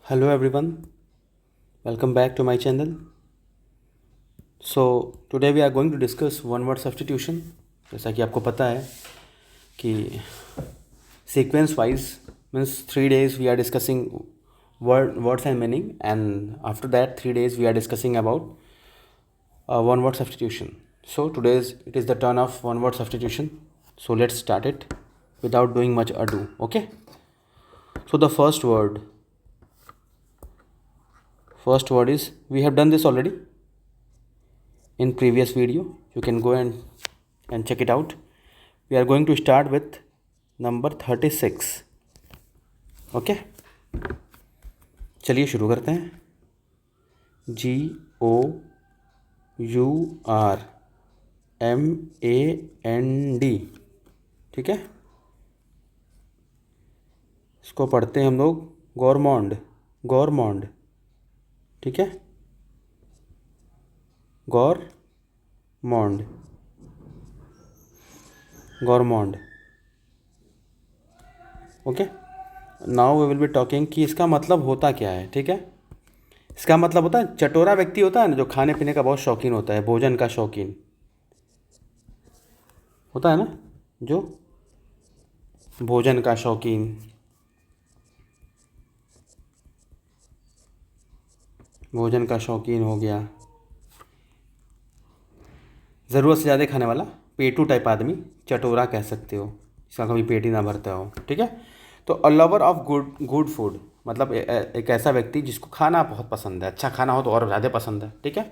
Hello everyone, welcome back to my channel. So today we are going to discuss one word substitution. जैसा कि आपको पता है कि sequence wise means 3 days we are discussing words and meaning, and after that 3 days we are discussing about one word substitution. So it is the turn of one word substitution. So let's start it without doing much ado. Okay. So the first word is, we have done this already in previous video. You can go and check it out. We are going to start with number 36. Okay, चलिए शुरू करते हैं. GOURMAND. ठीक है, इसको पढ़ते हैं हम लोग गौरमोंड. गौरमोंड. ठीक है, gourmand. Gourmand. Okay, now we will be talking कि इसका मतलब होता क्या है. ठीक है, इसका मतलब होता है चटोरा व्यक्ति होता है ना, जो खाने पीने का बहुत शौकीन होता है, भोजन का शौकीन होता है ना, जो भोजन का शौकीन. भोजन का शौकीन हो गया, ज़रूरत से ज़्यादा खाने वाला, पेटू टाइप आदमी, चटोरा कह सकते हो, इसका कभी पेट ही ना भरता हो. ठीक है, तो a lover of good food मतलब एक ऐसा व्यक्ति जिसको खाना बहुत पसंद है. अच्छा खाना हो तो और ज़्यादा पसंद है. ठीक है,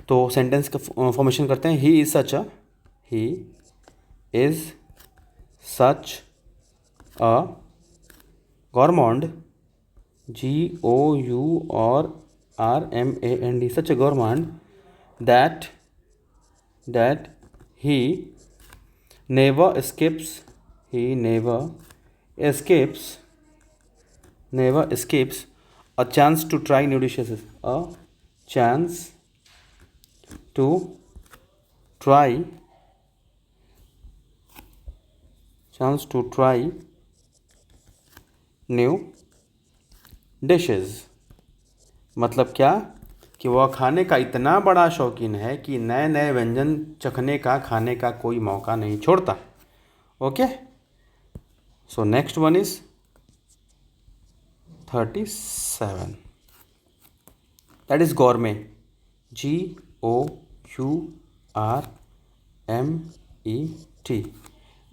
तो सेंटेंस का फॉर्मेशन करते हैं. He is such a gourmand. GOURMAND. such a gourmand that he never escapes a chance to try new dishes. A chance to try new dishes. मतलब क्या कि वह खाने का इतना बड़ा शौकीन है कि नए नए व्यंजन चखने का, खाने का कोई मौका नहीं छोड़ता. Okay, so next one is 37. That is गॉर्मे. GOURMET.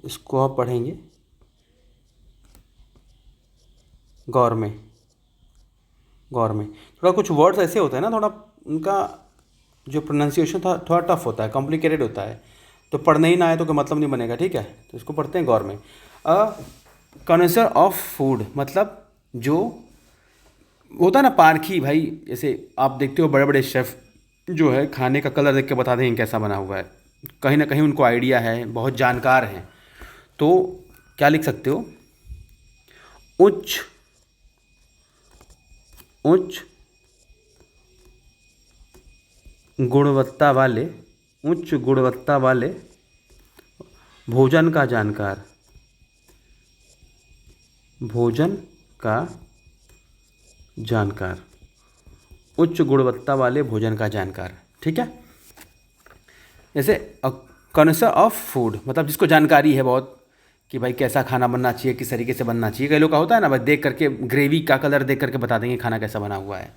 इसको आप पढ़ेंगे गौरमे. गौरमे. थोड़ा कुछ वर्ड्स ऐसे होते हैं ना, थोड़ा उनका जो प्रोनाउंसिएशन था थोड़ा टफ होता है, कॉम्प्लिकेटेड होता है, तो पढ़ने ही ना आए तो कोई मतलब नहीं बनेगा. ठीक है, तो इसको पढ़ते हैं गौरमे. अ कॉन्सर ऑफ फूड मतलब जो होता है ना, पारखी भाई. जैसे आप देखते हो बड़े बड़े शेफ़ जो है खाने का कलर देख के बता देंगे कैसा बना हुआ है. कहीं ना कहीं उनको आइडिया है, बहुत जानकार हैं. तो क्या लिख सकते हो, उच्च गुणवत्ता वाले भोजन का जानकार. उच्च गुणवत्ता वाले भोजन का जानकार. ठीक है, जैसे कॉन्सर ऑफ फूड मतलब जिसको जानकारी है बहुत कि भाई कैसा खाना बनना चाहिए, किस तरीके से बनना चाहिए. कई लोग का होता है ना भाई, देख करके ग्रेवी का कलर देख करके बता देंगे खाना कैसा बना हुआ है.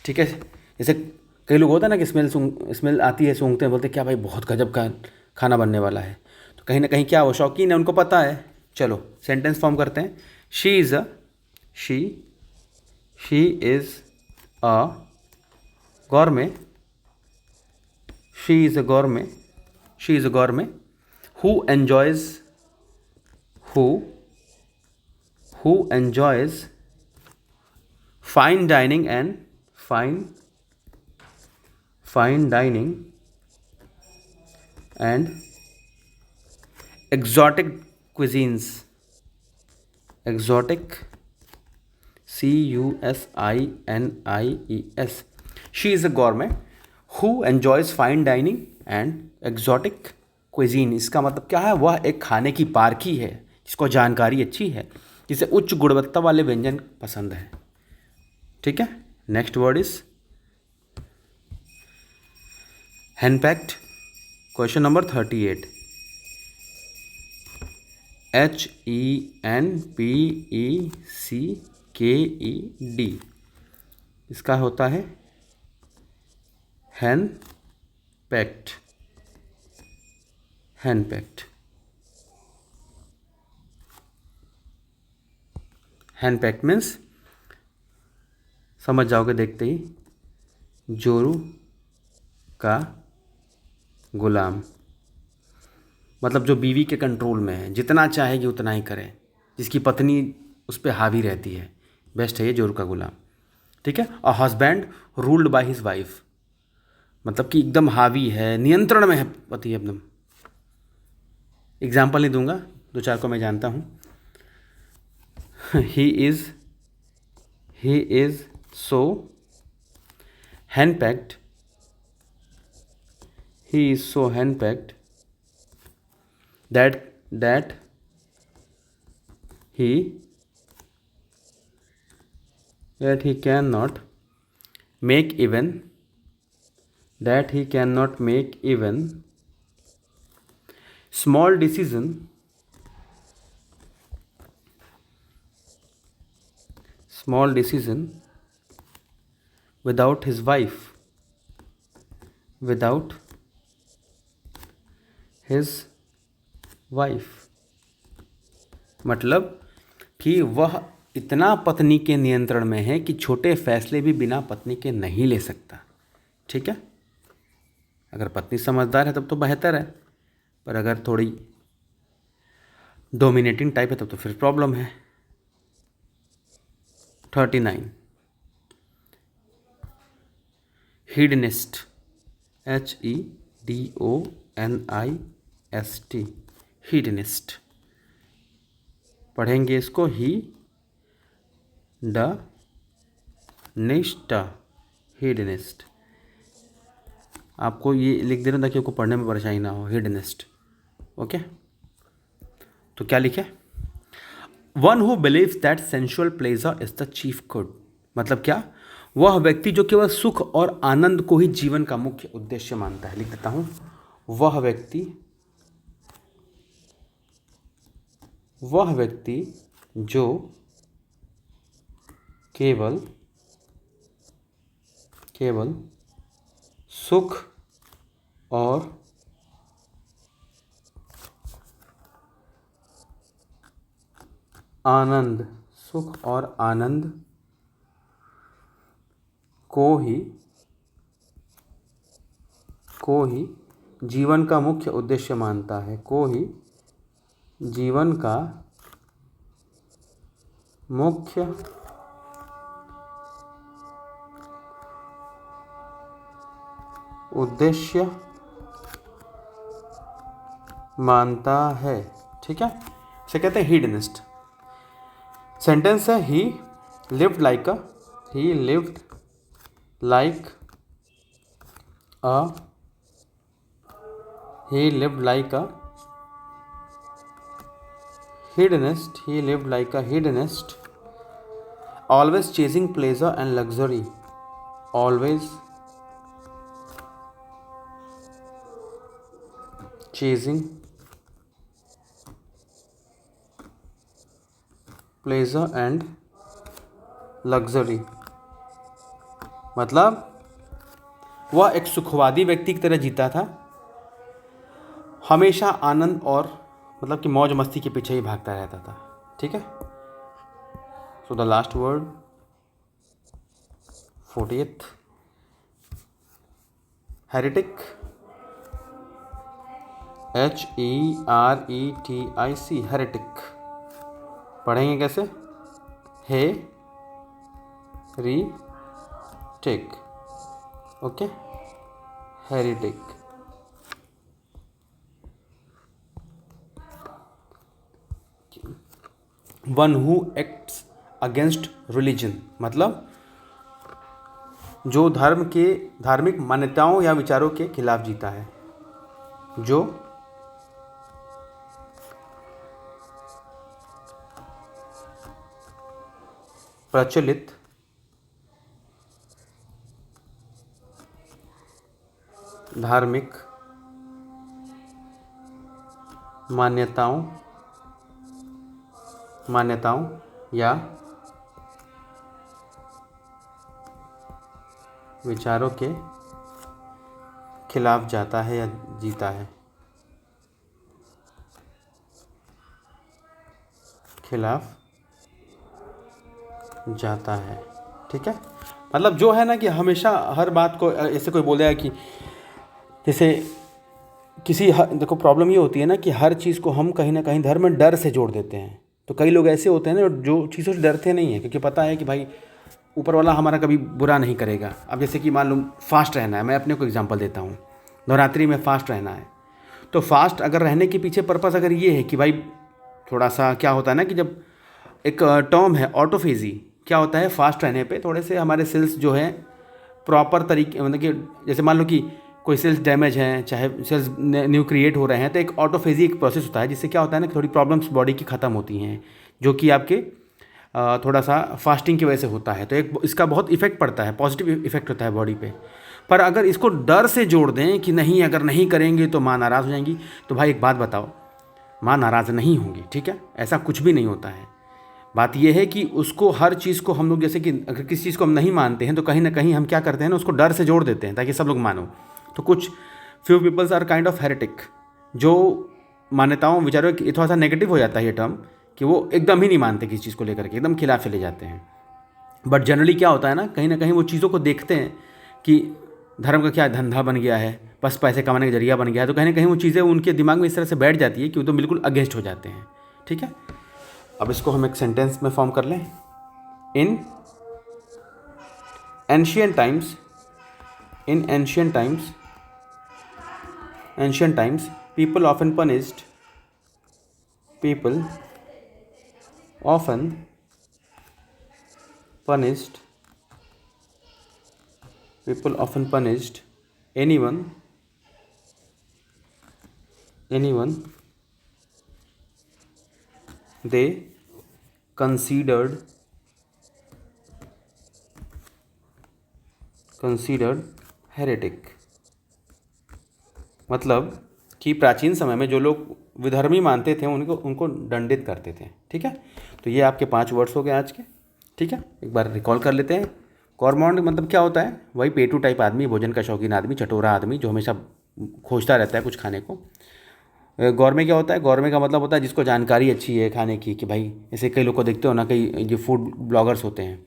ठीक है, जैसे कई लोग होता है ना कि स्मेल आती है, सूंघते हैं, बोलते हैं क्या भाई बहुत गजब का खाना बनने वाला है. तो कहीं ना कहीं क्या वो शौकीन है, उनको पता है. चलो सेंटेंस फॉर्म करते हैं. She is a गौरमे. She is a गौरमे who enjoys fine dining and exotic cuisines. CUSINIES. She is a gourmet who enjoys fine dining and exotic cuisine. इसका मतलब क्या है, वह एक खाने की पारखी है जिसको जानकारी अच्छी है, जिसे उच्च गुणवत्ता वाले व्यंजन पसंद है. ठीक है। Next word is henpecked. Question number 38, HENPECKED, इसका होता है हैंडपैक्ड। हैंडपैक्ड, हैंडपैक्ड मीन्स समझ जाओगे देखते ही, जोरू का गुलाम, मतलब जो बीवी के कंट्रोल में है, जितना चाहेगी उतना ही करे, जिसकी पत्नी उस पर हावी रहती है, बेस्ट है ये जोरू का गुलाम। ठीक है। और husband ruled by his wife, मतलब कि एकदम हावी है, नियंत्रण में है पति एकदम। एग्जाम्पल नहीं दूंगा, दो चार को मैं जानता हूँ। He is so henpecked, he is so handpacked that he cannot make even small decision without his wife, मतलब कि वह इतना पत्नी के नियंत्रण में है कि छोटे फैसले भी बिना पत्नी के नहीं ले सकता। ठीक है। अगर पत्नी समझदार है तब तो बेहतर है, पर अगर थोड़ी डोमिनेटिंग टाइप है तब तो फिर प्रॉब्लम है। 39, हीडनिस्ट, HEDONIST, हीडनिस्ट। पढ़ेंगे इसको ही ड निष्ठा, हीडनिस्ट। आपको ये लिख देना ताकि आपको पढ़ने में परेशानी ना हो, हीडनिस्ट। ओके, तो क्या लिखे? One who believes that sensual pleasure is the chief good, मतलब क्या? वह व्यक्ति जो केवल सुख और आनंद को ही जीवन का मुख्य उद्देश्य मानता है। लिख देता हूं, वह व्यक्ति जो केवल सुख और आनंद को ही जीवन का मुख्य उद्देश्य मानता है, को ही जीवन का मुख्य उद्देश्य मानता है। ठीक है, इसे कहते हैं हीडनिस्ट। सेंटेंस है, ही lived like a hedonist, always chasing pleasure and luxury, मतलब वह एक सुखवादी व्यक्ति की तरह जीता था, हमेशा आनंद और मतलब कि मौज मस्ती के पीछे ही भागता रहता था। ठीक है, so the last word 40th, heretic, HERETIC, heretic. पढ़ेंगे कैसे? Heretic. Okay, heretic. One who acts against religion, मतलब जो धार्मिक मान्यताओं या विचारों के खिलाफ जीता है, जो प्रचलित धार्मिक मान्यताओं या विचारों के खिलाफ जाता है या जीता है, खिलाफ जाता है। ठीक है, मतलब जो है ना कि हमेशा हर बात को ऐसे कोई बोलेगा कि जैसे देखो प्रॉब्लम ये होती है ना कि हर चीज़ को हम कहीं ना कहीं धर्म में डर से जोड़ देते हैं। तो कई लोग ऐसे होते हैं ना जो चीज़ों से डरते नहीं हैं, क्योंकि पता है कि भाई ऊपर वाला हमारा कभी बुरा नहीं करेगा। अब जैसे कि मान लो फास्ट रहना है, मैं अपने को एग्जांपल देता हूँ, नवरात्रि में फास्ट रहना है, तो फास्ट अगर रहने के पीछे पर्पस अगर ये है कि भाई थोड़ा सा क्या होता है ना कि जब एक टर्म है ऑटोफेजी, क्या होता है फास्ट रहने पे थोड़े से हमारे सेल्स जो है प्रॉपर तरीके, मतलब कि जैसे मान लो कि कोई सेल्स डैमेज हैं, चाहे सेल्स न्यू क्रिएट हो रहे हैं, तो एक ऑटोफेजी एक प्रोसेस होता है जिससे क्या होता है ना कि थोड़ी प्रॉब्लम्स बॉडी की ख़त्म होती हैं, जो कि आपके थोड़ा सा फास्टिंग की वजह से होता है। तो एक इसका बहुत इफेक्ट पड़ता है, पॉजिटिव इफेक्ट होता है बॉडी पे। पर अगर इसको डर से जोड़ दें कि नहीं अगर नहीं करेंगे तो माँ नाराज़ हो जाएंगी, तो भाई एक बात बताओ, माँ नाराज़ नहीं होंगी, ठीक है, ऐसा कुछ भी नहीं होता है। बात यह है कि उसको हर चीज़ को हम लोग जैसे कि अगर किसी चीज़ को हम नहीं मानते हैं तो कहीं ना कहीं हम क्या करते हैं ना उसको डर से जोड़ देते हैं ताकि सब लोग मानो। तो कुछ few peoples are kind of heretic, जो मान्यताओं विचारों की थोड़ा सा नेगेटिव हो जाता है ये टर्म, कि वो एकदम ही नहीं मानते किसी चीज़ को लेकर के, एकदम खिलाफ चले जाते हैं। बट जनरली क्या होता है ना कहीं वो चीज़ों को देखते हैं कि धर्म का क्या धंधा बन गया है, बस पैसे कमाने का जरिया बन गया है, तो कहीं ना कहीं वो चीज़ें उनके दिमाग में इस तरह से बैठ जाती है कि वो तो बिल्कुल अगेंस्ट हो जाते हैं। ठीक है, अब इसको हम एक सेंटेंस में फॉर्म कर लें। In ancient times people often punished anyone they considered heretic। मतलब कि प्राचीन समय में जो लोग विधर्मी मानते थे उनको दंडित करते थे। ठीक है, तो ये आपके 5 वर्ड्स हो गए आज के। ठीक है, एक बार रिकॉल कर लेते हैं। गॉरमाउंड मतलब क्या होता है, वही पेटू टाइप आदमी, भोजन का शौकीन आदमी, चटोरा आदमी जो हमेशा खोजता रहता है कुछ खाने को। गौरमे क्या होता है, गौरमे का मतलब होता है जिसको जानकारी अच्छी है खाने की, कि भाई ऐसे कई लोग को देखते हो ना, कई जो फूड ब्लॉगर्स होते हैं,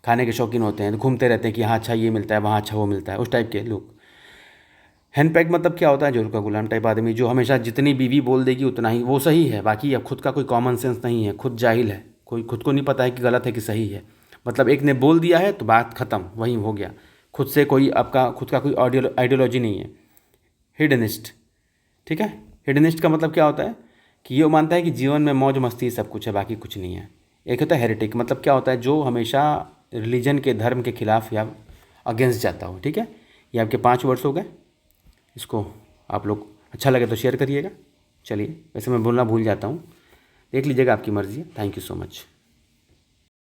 खाने के शौकीन होते हैं, तो घूमते रहते हैं कि हाँ अच्छा ये मिलता है, वहाँ अच्छा वो मिलता है, उस टाइप के लोग। हैंडपैक मतलब क्या होता है, जोर का गुलाम टाइप आदमी, जो हमेशा जितनी बीवी बोल देगी उतना ही वो सही है, बाकी अब खुद का कोई कॉमन सेंस नहीं है, खुद जाहिल है, कोई खुद को नहीं पता है कि गलत है कि सही है। मतलब एक ने बोल दिया है तो बात ख़त्म, वहीं हो गया, खुद से कोई आपका खुद का कोई आइडियोलॉजी नहीं है। हिडनिस्ट, ठीक है, हिडनिस्ट का मतलब क्या होता है कि ये मानता है कि जीवन में मौज मस्ती सब कुछ है, बाकी कुछ नहीं है। एक होता है हेरेटिक, मतलब क्या होता है जो हमेशा रिलीजन के धर्म के खिलाफ या अगेंस्ट जाता हो। ठीक है, ये आपके 5 वर्ड्स हो गए। इसको आप लोग अच्छा लगे तो शेयर करिएगा। चलिए, वैसे मैं बोलना भूल जाता हूँ, देख लीजिएगा, आपकी मर्ज़ी है। Thank you so much.